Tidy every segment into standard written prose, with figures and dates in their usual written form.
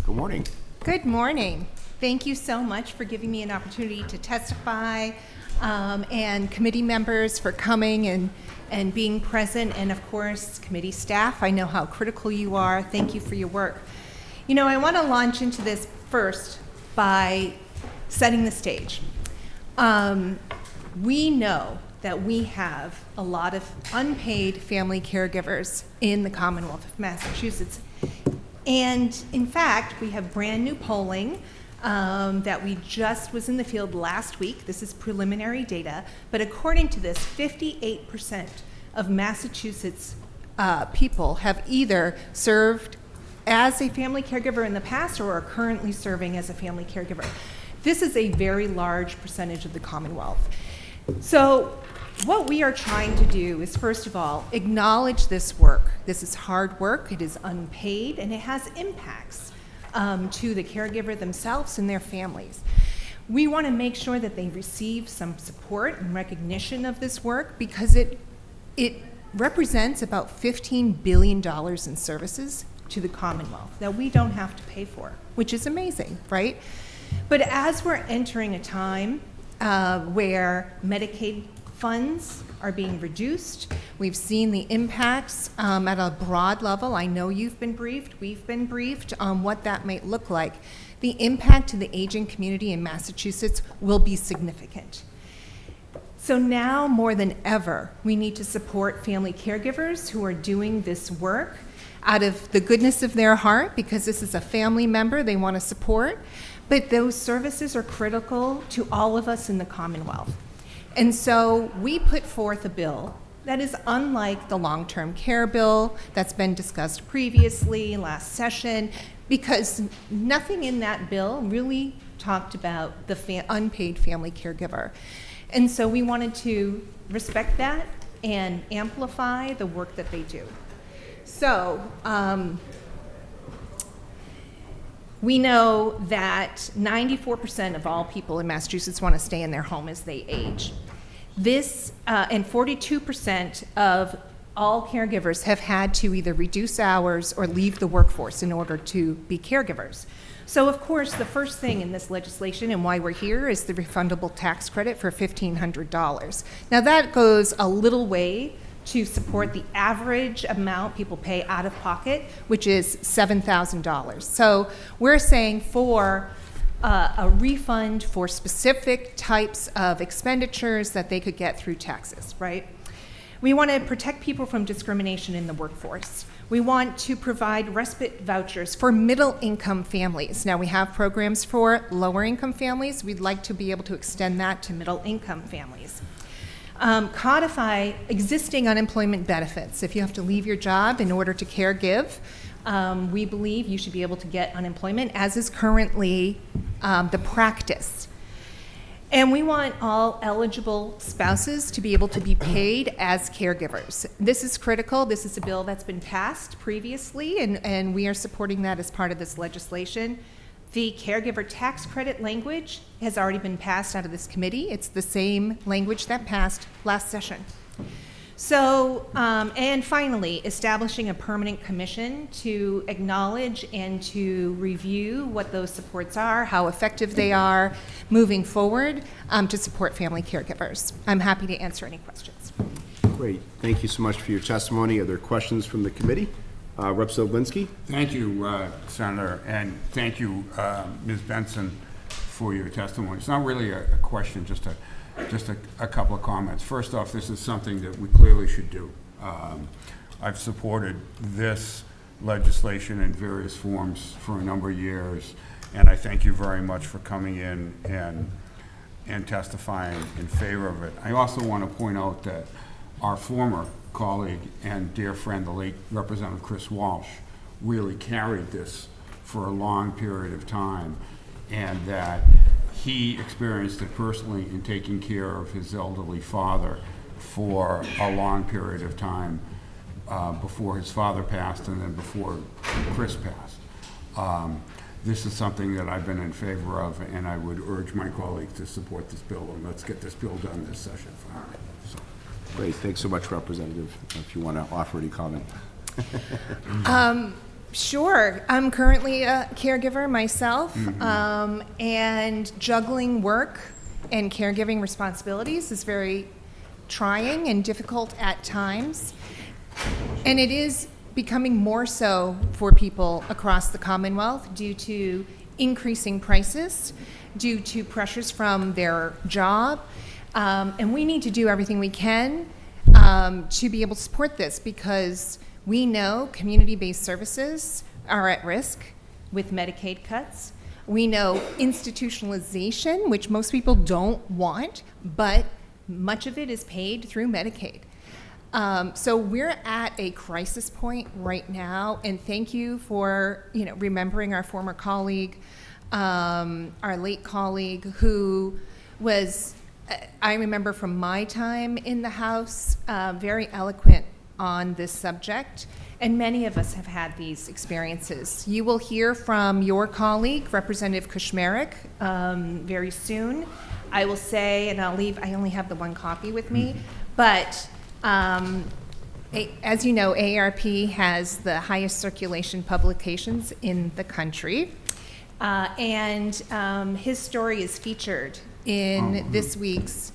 Good morning. Good morning. Thank you so much for giving me an opportunity to testify, and committee members for coming and being present, and of course, committee staff. I know how critical you are. Thank you for your work. You know, I want to launch into this first by setting the stage. We know that we have a lot of unpaid family caregivers in the Commonwealth of Massachusetts. And in fact, we have brand new polling that we just was in the field last week. This is preliminary data, but according to this, 58% of Massachusetts people have either served as a family caregiver in the past or are currently serving as a family caregiver. This is a very large percentage of the Commonwealth. So what we are trying to do is, first of all, acknowledge this work. This is hard work, it is unpaid, and it has impacts to the caregiver themselves and their families. We want to make sure that they receive some support and recognition of this work because it represents about $15 billion in services to the Commonwealth that we don't have to pay for, which is amazing, right? But as we're entering a time where Medicaid funds are being reduced, we've seen the impacts at a broad level. I know you've been briefed, we've been briefed on what that might look like. The impact to the aging community in Massachusetts will be significant. So now more than ever, we need to support family caregivers who are doing this work out of the goodness of their heart, because this is a family member they want to support. But those services are critical to all of us in the Commonwealth. And so we put forth a bill that is unlike the long-term care bill that's been discussed previously last session, because nothing in that bill really talked about the unpaid family caregiver. And so we wanted to respect that and amplify the work that they do. So we know that 94% of all people in Massachusetts want to stay in their home as they age. This, and 42% of all caregivers have had to either reduce hours or leave the workforce in order to be caregivers. So of course, the first thing in this legislation and why we're here is the refundable tax credit for $1,500. Now that goes a little way to support the average amount people pay out of pocket, which is $7,000. So we're saying for a refund for specific types of expenditures that they could get through taxes, right? We want to protect people from discrimination in the workforce. We want to provide respite vouchers for middle-income families. Now we have programs for lower-income families. We'd like to be able to extend that to middle-income families. Codify existing unemployment benefits. If you have to leave your job in order to care give, we believe you should be able to get unemployment, as is currently the practice. And we want all eligible spouses to be able to be paid as caregivers. This is critical. This is a bill that's been passed previously, and we are supporting that as part of this legislation. The caregiver tax credit language has already been passed out of this committee. It's the same language that passed last session. So, and finally, establishing a permanent commission to acknowledge and to review what those supports are, how effective they are moving forward to support family caregivers. I'm happy to answer any questions. Great. Thank you so much for your testimony. Are there questions from the committee? Representative Linsky? Thank you, Senator, and thank you, Ms. Benson, for your testimony. It's not really a question, just a couple of comments. First off, this is something that we clearly should do. I've supported this legislation in various forms for a number of years, and I thank you very much for coming in and testifying in favor of it. I also want to point out that our former colleague and dear friend, the late Representative Chris Walsh, really carried this for a long period of time, and that he experienced it personally in taking care of his elderly father for a long period of time before his father passed and then before Chris passed. This is something that I've been in favor of, and I would urge my colleagues to support this bill, and let's get this bill done this session finally. So. Great. Thanks so much, Representative. If you want to offer any comment. Sure. I'm currently a caregiver myself, and juggling work and caregiving responsibilities is very trying and difficult at times. And it is becoming more so for people across the Commonwealth due to increasing prices, due to pressures from their job. And we need to do everything we can to be able to support this, because we know community-based services are at risk with Medicaid cuts. We know institutionalization, which most people don't want, but much of it is paid through Medicaid. So we're at a crisis point right now, and thank you for remembering our former colleague, our late colleague, who was, I remember from my time in the House, very eloquent on this subject, and many of us have had these experiences. You will hear from your colleague, Representative Kushmerek, very soon. I will say, and I only have the one copy with me, but as you know, AARP has the highest circulation publications in the country, and his story is featured in this week's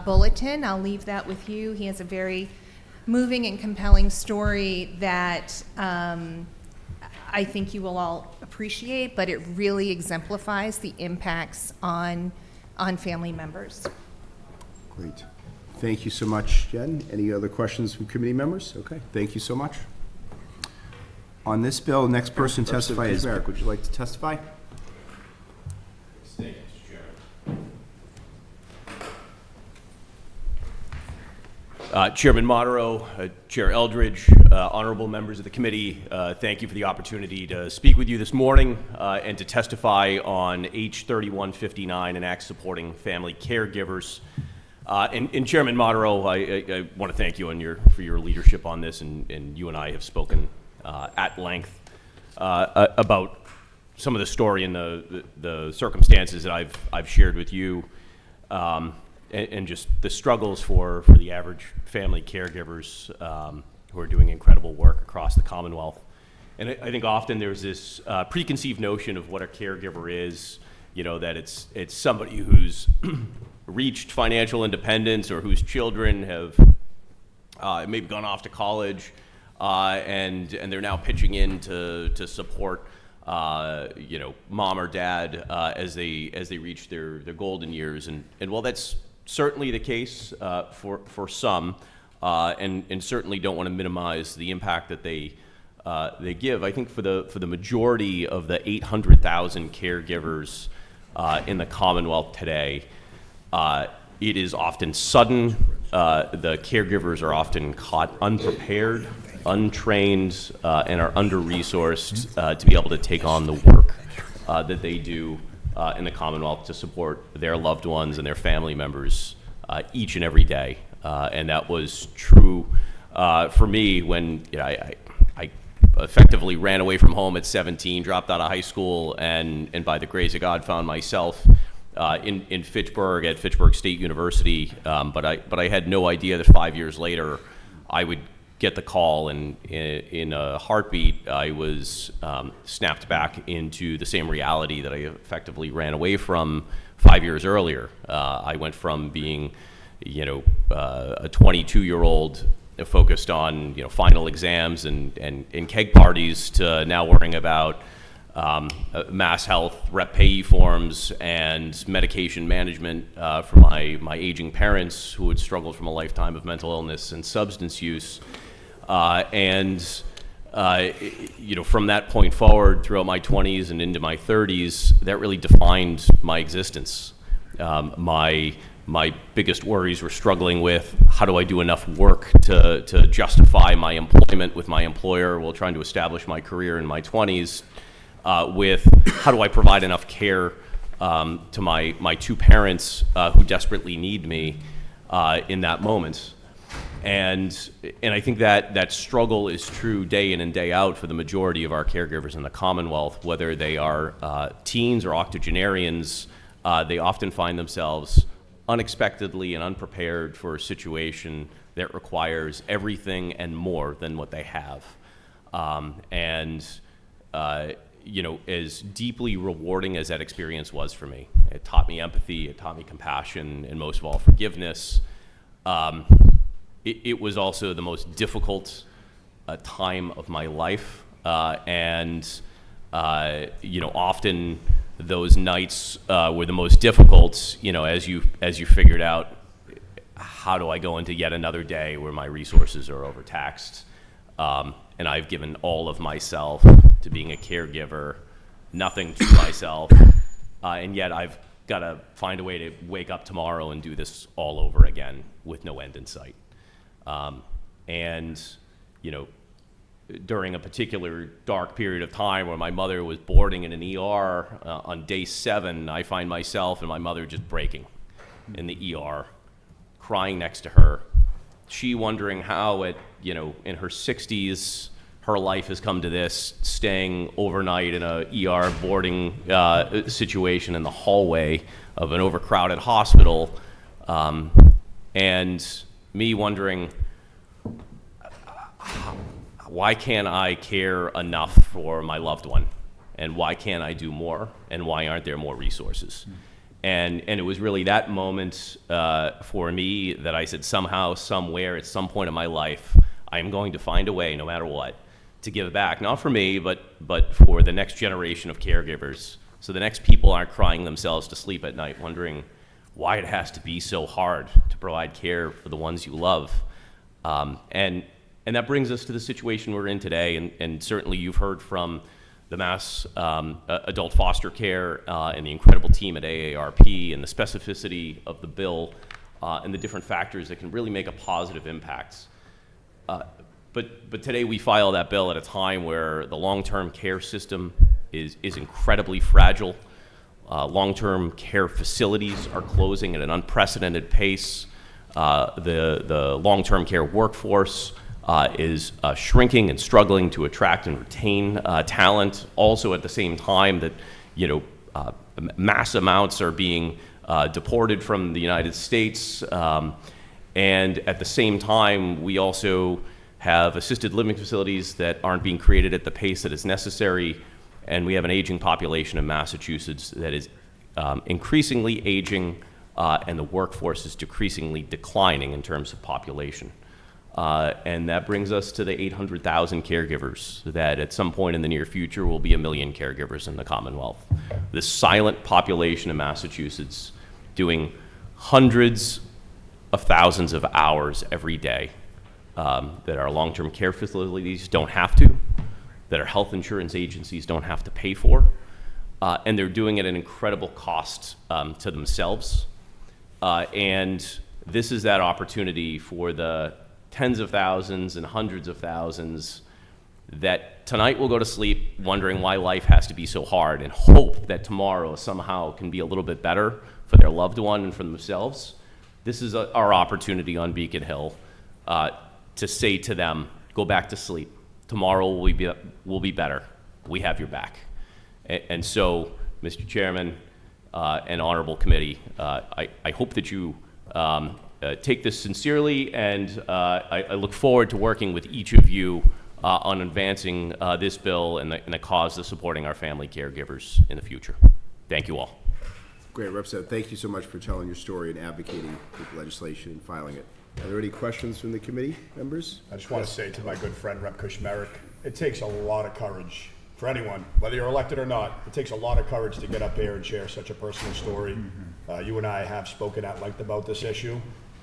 bulletin. I'll leave that with you. He has a very moving and compelling story that I think you will all appreciate, but it really exemplifies the impacts on family members. Great. Thank you so much, Jen. Any other questions from committee members? Okay, thank you so much. On this bill, next person to testify is Merrick. Would you like to testify? Thank you, Mr. Chairman. Chairman Modero, Chair Eldridge, honorable members of the committee, thank you for the opportunity to speak with you this morning and to testify on H 3159, an act supporting family caregivers. And Chairman Modero, I want to thank you for your leadership on this, and you and I have spoken at length about some of the story and the circumstances that I've shared with you, and just the struggles for the average family caregivers who are doing incredible work across the Commonwealth. And I think often there's this preconceived notion of what a caregiver is, that it's somebody who's reached financial independence or whose children have maybe gone off to college and they're now pitching in to support mom or dad as they reach their golden years. And while that's certainly the case for some, and certainly don't want to minimize the impact that they give, I think for the majority of the 800,000 caregivers in the Commonwealth today, it is often sudden. The caregivers are often caught unprepared, untrained, and are under-resourced to be able to take on the work that they do in the Commonwealth to support their loved ones and their family members each and every day. And that was true for me when I effectively ran away from home at 17, dropped out of high school, and by the grace of God found myself in Fitchburg at Fitchburg State University, but I had no idea that 5 years later I would get the call, and in a heartbeat I was snapped back into the same reality that I effectively ran away from 5 years earlier. I went from being, a 22-year-old focused on final exams and keg parties to now worrying about mass health rep payee forms and medication management for my aging parents who had struggled from a lifetime of mental illness and substance use. From that point forward throughout my 20s and into my 30s, that really defined my existence. My biggest worries were struggling with how do I do enough work to justify my employment with my employer while trying to establish my career in my 20s, with how do I provide enough care to my two parents who desperately need me in that moment. And I think that struggle is true day in and day out for the majority of our caregivers in the Commonwealth, whether they are teens or octogenarians. They often find themselves unexpectedly and unprepared for a situation that requires everything and more than what they have. And as deeply rewarding as that experience was for me, it taught me empathy, it taught me compassion, and most of all, forgiveness. It was also the most difficult time of my life, often those nights were the most difficult. As you figured out, how do I go into yet another day where my resources are overtaxed? And I've given all of myself to being a caregiver, nothing to myself, and yet I've got to find a way to wake up tomorrow and do this all over again with no end in sight. During a particular dark period of time where my mother was boarding in an ER, on day 7, I find myself and my mother just breaking in the ER, crying next to her. She wondering how in her 60s, her life has come to this, staying overnight in a ER boarding situation in the hallway of an overcrowded hospital, and me wondering, why can't I care enough for my loved one? And why can't I do more? And why aren't there more resources? And it was really that moment for me that I said, somehow, somewhere, at some point in my life, I am going to find a way, no matter what, to give back, not for me, but for the next generation of caregivers. So the next people aren't crying themselves to sleep at night, wondering why it has to be so hard to provide care for the ones you love. And that brings us to the situation we're in today, and certainly you've heard from the Mass Adult Foster Care and the incredible team at AARP and the specificity of the bill and the different factors that can really make a positive impact. But today we file that bill at a time where the long-term care system is incredibly fragile. Long-term care facilities are closing at an unprecedented pace. The long-term care workforce is shrinking and struggling to attract and retain talent. Also, at the same time that mass amounts are being deported from the United States, and at the same time, we also have assisted living facilities that aren't being created at the pace that is necessary, and we have an aging population in Massachusetts that is increasingly aging, and the workforce is decreasingly declining in terms of population. And that brings us to the 800,000 caregivers that at some point in the near future will be 1 million caregivers in the Commonwealth. This silent population in Massachusetts doing hundreds of thousands of hours every day that our long-term care facilities don't have to, that our health insurance agencies don't have to pay for, and they're doing it at an incredible cost to themselves. And this is that opportunity for the tens of thousands and hundreds of thousands that tonight will go to sleep wondering why life has to be so hard and hope that tomorrow somehow can be a little bit better for their loved one and for themselves. This is our opportunity on Beacon Hill to say to them, go back to sleep. Tomorrow will be better. We have your back. And so, Mr. Chairman and Honorable Committee, I hope that you take this sincerely, and I look forward to working with each of you on advancing this bill and the cause of supporting our family caregivers in the future. Thank you all. Great, Representative. Thank you so much for telling your story and advocating for the legislation and filing it. Are there any questions from the committee members? I just want to say to my good friend, Rep. Kushmerek, it takes a lot of courage for anyone, whether you're elected or not. It takes a lot of courage to get up here and share such a personal story. You and I have spoken at length about this issue,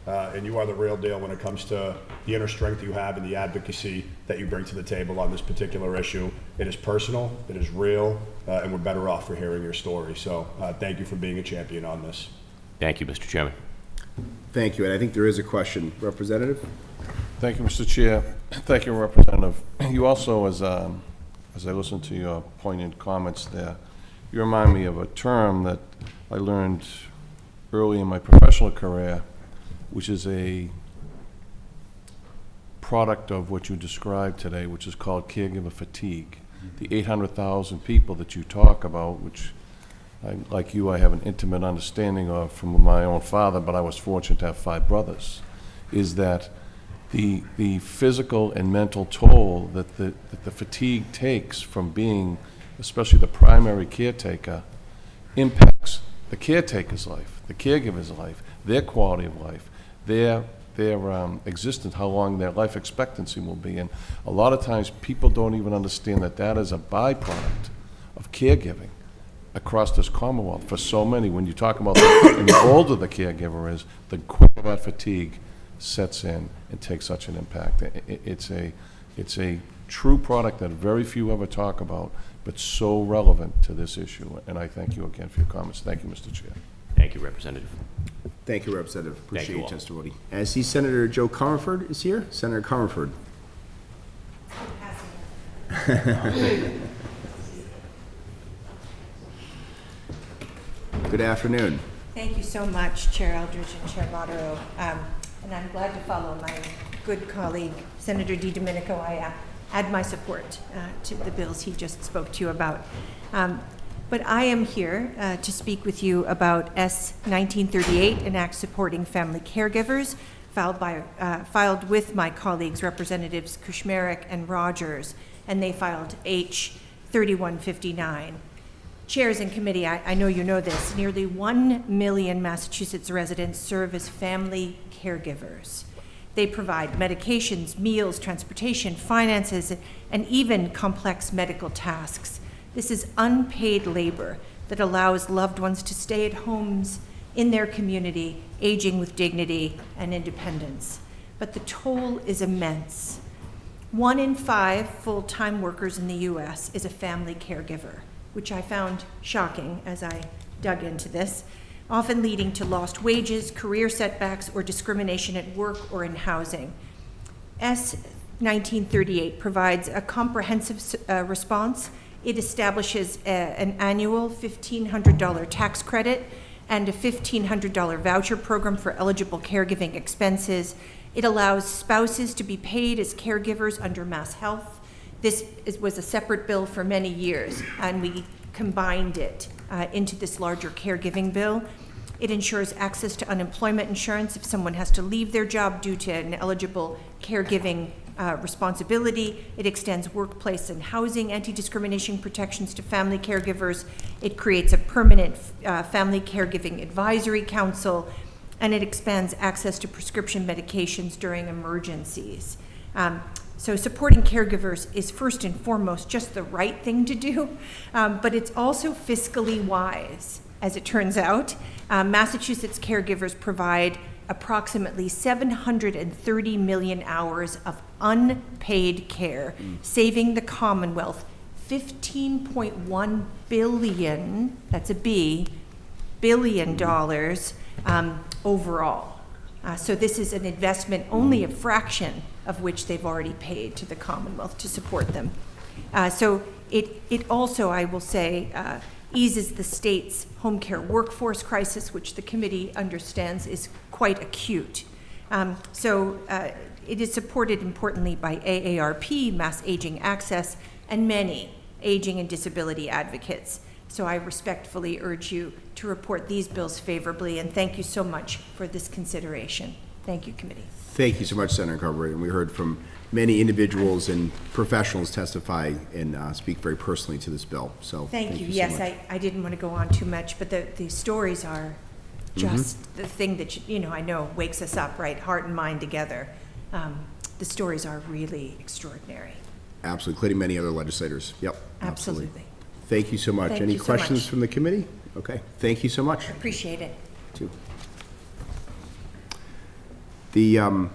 and you are the real deal when it comes to the inner strength you have and the advocacy that you bring to the table on this particular issue. It is personal, it is real, and we're better off for hearing your story. So thank you for being a champion on this. Thank you, Mr. Chairman. Thank you, and I think there is a question. Representative? Thank you, Mr. Chair. Thank you, Representative. You also, as I listened to your poignant comments there, you remind me of a term that I learned early in my professional career, which is a product of what you described today, which is called caregiver fatigue. The 800,000 people that you talk about, which, like you, I have an intimate understanding of from my own father, but I was fortunate to have 5 brothers, is that the physical and mental toll that the fatigue takes from being, especially the primary caretaker, impacts the caretaker's life, the caregiver's life, their quality of life, their existence, how long their life expectancy will be. And a lot of times, people don't even understand that that is a byproduct of caregiving across this Commonwealth for so many. When you talk about the older the caregiver is, the quicker that fatigue sets in and takes such an impact. It's a true product that very few ever talk about, but so relevant to this issue. And I thank you again for your comments. Thank you, Mr. Chair. Thank you, Representative. Thank you, Representative. Appreciate you your all. testimony. I see Senator Joe Comerford is here. Senator Comerford. Good afternoon. Thank you so much, Chair Eldridge and Chair Modero. And I'm glad to follow my good colleague, Senator DiDomenico. I add my support to the bills he just spoke to you about. But I am here to speak with you about S. 1938, an act supporting family caregivers, filed with my colleagues, Representatives Kushmerek and Rogers, and they filed H. 3159. Chairs and committee, I know you know this, nearly 1 million Massachusetts residents serve as family caregivers. They provide medications, meals, transportation, finances, and even complex medical tasks. This is unpaid labor that allows loved ones to stay at homes in their community, aging with dignity and independence. But the toll is immense. 1 in 5 full-time workers in the U.S. is a family caregiver, which I found shocking as I dug into this, often leading to lost wages, career setbacks, or discrimination at work or in housing. S. 1938 provides a comprehensive response. It establishes an annual $1,500 tax credit and a $1,500 voucher program for eligible caregiving expenses. It allows spouses to be paid as caregivers under Mass Health. This was a separate bill for many years, and we combined it into this larger caregiving bill. It ensures access to unemployment insurance if someone has to leave their job due to an eligible caregiving responsibility. It extends workplace and housing anti-discrimination protections to family caregivers. It creates a permanent family caregiving advisory council, and it expands access to prescription medications during emergencies. So supporting caregivers is first and foremost just the right thing to do, but it's also fiscally wise, as it turns out. Massachusetts caregivers provide approximately 730 million hours of unpaid care, saving the Commonwealth $15.1 billion, that's a B, billion dollars overall. So this is an investment, only a fraction of which they've already paid to the Commonwealth to support them. So it also, I will say, eases the state's home care workforce crisis, which the committee understands is quite acute. It is supported importantly by AARP, Mass Aging Access, and many aging and disability advocates. So I respectfully urge you to report these bills favorably, and thank you so much for this consideration. Thank you, committee. Thank you so much, Senator Comerford. And we heard from many individuals and professionals testify and speak very personally to this bill. So Thank you. so Yes, much. I didn't want to go on too much, but the stories are just the thing that, I know wakes us up, right? Heart and mind together. The stories are really extraordinary. Absolutely, including many other legislators. Yep. Absolutely. Thank you so much. Thank Any you so questions much. from the committee? Okay, thank you so much. Appreciate it. Too. The